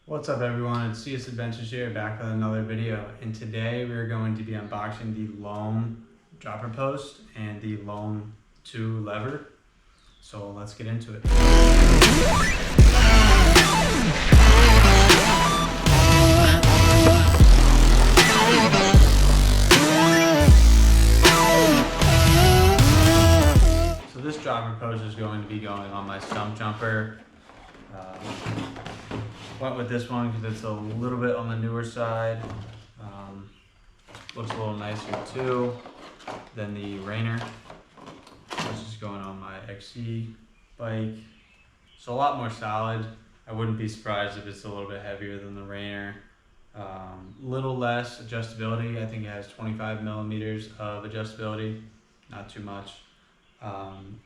What's up everyone, it's CS Adventures here, back with another video, and today we're going to be unboxing the Loam dropper post and the Loam 2 lever. So let's get into it. So this dropper post is going to be going on my Stumpjumper. Went with this one because it's a little bit on the newer side. Looks a little nicer too than the Rainer, which is going on my XC bike. So a lot more solid. I wouldn't be surprised if it's a little bit heavier than the Rainer. Little less adjustability. I think it has 25 millimeters of adjustability, not too much.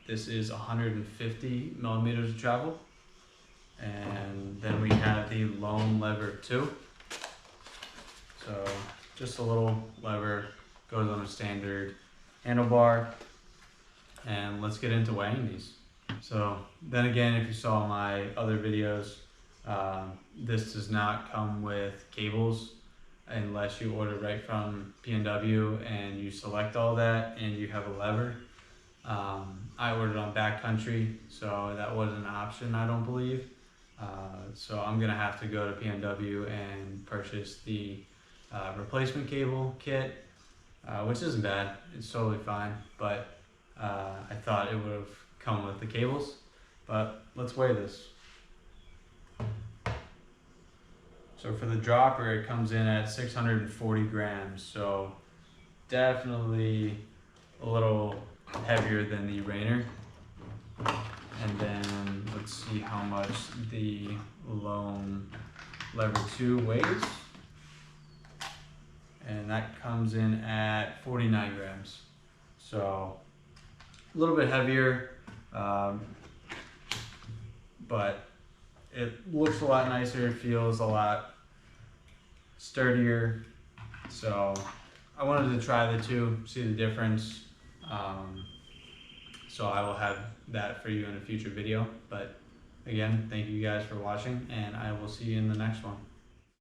This is 150 millimeters of travel. And then we have the Loam lever 2. So just a little lever, goes on a standard handlebar. And let's get into weighing these. So then again, if you saw my other videos, this does not come with cables unless you order right from PNW and you select all that and you have a lever. I ordered on Backcountry, so that wasn't an option, I don't believe. So I'm gonna have to go to PNW and purchase the replacement cable kit, which isn't bad, it's totally fine, but I thought it would have come with the cables. But let's weigh this. So for the dropper, it comes in at 640 grams, so definitely a little heavier than the Rainer. And then let's see how much the Loam lever 2 weighs. And that comes in at 49 grams. So a little bit heavier, but it looks a lot nicer, it feels a lot sturdier. So I wanted to try the two, see the difference. So I will have that for you in a future video. But again, thank you guys for watching, and I will see you in the next one.